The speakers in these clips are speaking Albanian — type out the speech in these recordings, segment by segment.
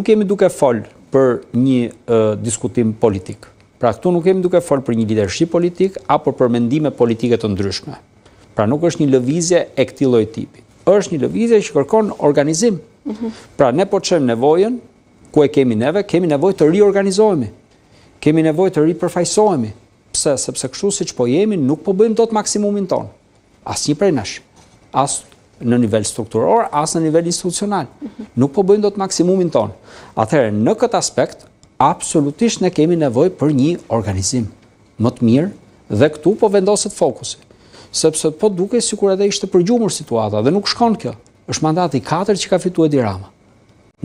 nuk jemi duke fol për një diskutim politik. Pra këtu nuk jemi duke fol për një lidership politik apo për mendime politike të ndryshme. Pra nuk është një lëvizje e këtij lloji tipi. Është një lëvizje që kërkon organizim. Pra ne po çojmë nevojën ku e kemi neve, kemi nevojë të riorganizohemi. Kemi nevojë të ripërfaqësohemi. Pse? Sepse kështu siç po jemi nuk po bëjmë dot maksimumin ton. Asnjë prej nesh. As në nivel strukturor, as në nivel institucional. Nuk po bëjmë dot maksimumin ton. Atëherë në këtë aspekt absolutisht ne kemi nevojë për një organizim më të mirë dhe këtu po vendoset fokusi. Sepse po duket sikur edhe ishte përgjumur situata dhe nuk shkon kjo. Është mandati 4 që ka fituar Edi Rama.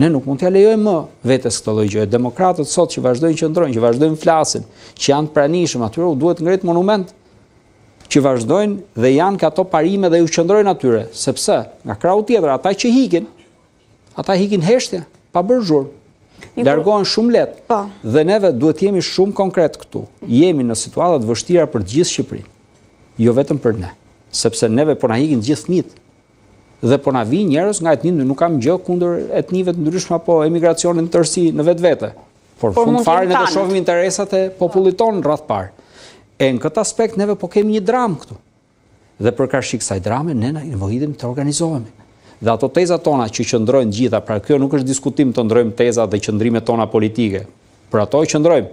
Ne nuk mund t'ja lejojmë më vetes këtë lloj gjëje. Demokratët sot që vazhdojnë qëndrojnë, që vazhdojnë flasin, që janë të pranishëm, atyre u duhet ngrit monument, që vazhdojnë dhe janë ka ato parime dhe u qëndrojnë atyre, sepse nga krahu tjetër ata hikin heshtje, pa bërë zhurmë. Largohen shumë lehtë. Dhe neve duhet jemi shumë konkret këtu. Jemi në situata të vështira për të gjithë Shqipërinë. Jo vetëm për ne, sepse neve po na hikin të gjithë fëmijët. Dhe po na vinë njerëz nga etninë, nuk kam gjë kundër etnive të ndryshme apo emigracionin në tërësi në vetvete. Por fund fare ne do shohim interesat e popullit tonë rreth parë. E në këtë aspekt neve po kemi një dramë këtu. Dhe për karshi kësaj drame ne nevojitemi të organizohemi. Dhe ato tezat tona që qëndrojnë gjitha, pra kjo nuk është diskutim të ndrojmë tezat dhe qëndrimet tona politike. Për ato qëndrojmë.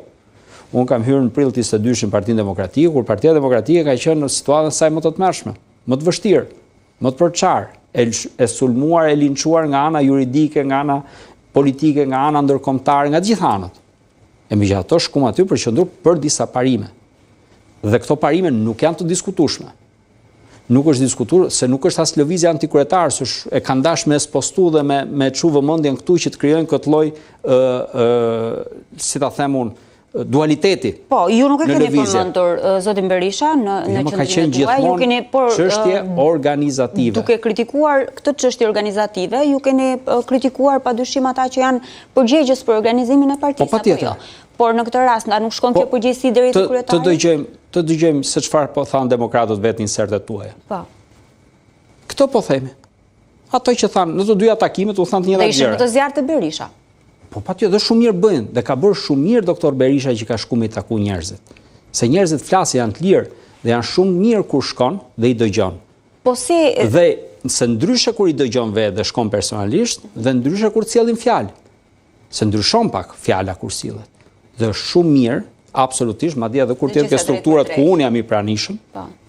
Unë kam hyrë në prill 22 në Partinë Demokratike, kur Partia Demokratike ka qenë në situatën saj më të tmerrshme, më të vështirë, më të përçarë, e sulmuar, e linçuar nga ana juridike, nga ana politike, nga ana ndërkombëtare, nga gjithë anët. E megjithatë shkum aty për qëndruar për disa parime. Dhe këto parime nuk janë të diskutueshme. Nuk është diskutuar se nuk është as lëvizje antikryetar, se e kanë dash me spostu dhe me çu vëmendjen këtu që të krijojnë këtë lloj si ta them unë, dualiteti. Po, ju nuk e keni përmendur zotin Berisha në qendrimin tuaj, ju keni çështje organizative. Duke kritikuar këtë çështje organizative, ju keni kritikuar padyshim ata që janë përgjegjës për organizimin e partisë. Po patjetër. Por në këtë rast, nuk shkon kjo përgjegjësi deri te kryetari? Të dëgjojmë se çfarë po thanë demokratët vetë në insertet tuaja. Po. Këto po themi. Ato që thanë në të dyja takimet u thanë të njëjtat gjëra. Dhe ishin në të zjarr të Berisha. Po patjetër, dhe shumë mirë bëjnë, dhe ka bërë shumë mirë doktor Berisha që ka shku me taku njerëzit. Se njerëzit flasin janë të lirë dhe janë shumë mirë kur shkon dhe i dëgjon. Po si dhe se ndryshe kur i dëgjon vetë dhe shkon personalisht dhe ndryshe kur sjellin fjalë. Se ndryshon pak fjala kur sillet. Dhe shumë mirë, absolutisht, madje edhe kur të jetë strukturat ku unë jam i pranishëm,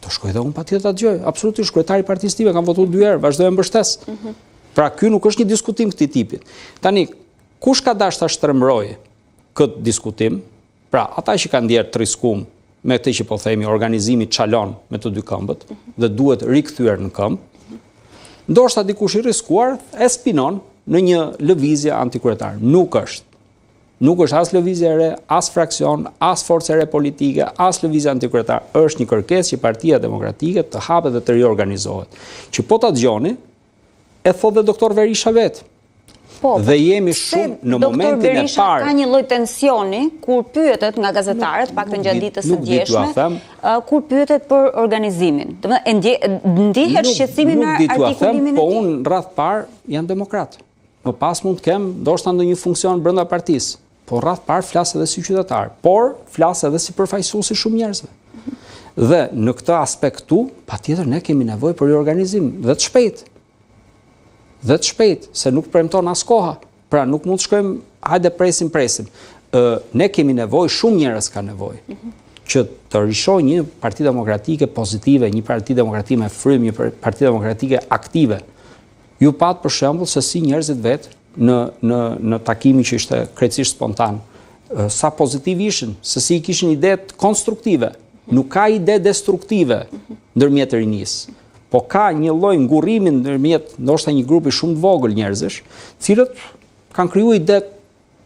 të shkoj dhe unë patjetër ta dëgjoj. Absolutisht, kryetari i partisë time kam votuar 2 herë, vazhdoj të mbështes. Pra ky nuk është një diskutim këtij tipi. Tani, kush ka dashur ta shtrembërojë këtë diskutim? Pra, ata që kanë ndjer triskum me këtë që po themi organizimi çalon me të dy këmbët dhe duhet rikthyer në këmbë. Ndoshta dikush i riskuar e spinon në një lëvizje antikryetar. Nuk është. Nuk është as lëvizje e re, as fraksion, as forcë e re politike, as lëvizje antikryetar. Është një kërkesë që Partia Demokratike të hapet dhe të riorganizohet. Që po ta dëgjoni, e thotë dhe doktor Berisha vetë. Po, dhe jemi shumë në momentin e parë. Ka një lloj tensioni kur pyetet nga gazetarët, paktën gjatë ditës së djeshme, kur pyetet për organizimin. Domethënë ndihet shqetësimi në artikulimin e tij. Po unë rreth parë jam demokrat. Më pas mund të kem ndoshta ndonjë funksion brenda partisë. Po rreth parë flas edhe si qytetar, por flas edhe si përfaqësues i shumë njerëzve. Dhe në këtë aspekt këtu, patjetër ne kemi nevojë për riorganizim dhe të shpejtë. Dhe të shpejtë, se nuk premton as koha. Pra nuk mund të shkojmë, hajde presim. Ne kemi nevojë, shumë njerëz kanë nevojë që të rishojë një parti demokratike pozitive, një parti demokratike me frym, një parti demokratike aktive. Ju pat për shembull se si njerëzit vetë në takimin që ishte krejtësisht spontan, sa pozitiv ishin, se si i kishin ide konstruktive. Nuk ka ide destruktive ndërmjet rinisë. Po ka një lloj ngurrimi ndërmjet ndoshta një grupi shumë të vogël njerëzish, cilët kanë krijuar ide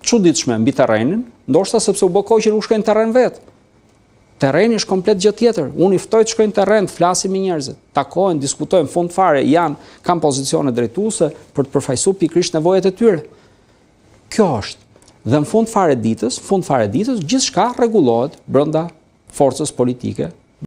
çuditshme mbi terrenin, ndoshta sepse u bë kohë që nuk shkojnë në terren vet. Terreni është komplet gjë tjetër. Unë i ftoj të shkojnë në terren, të flasin me njerëzit, takohen, diskutojnë, fund fare kanë pozicione drejtuese për të përfaqësuar pikërisht nevojat e tyre. Kjo është. Dhe në fund fare ditës, gjithçka rregullohet brenda forcës politike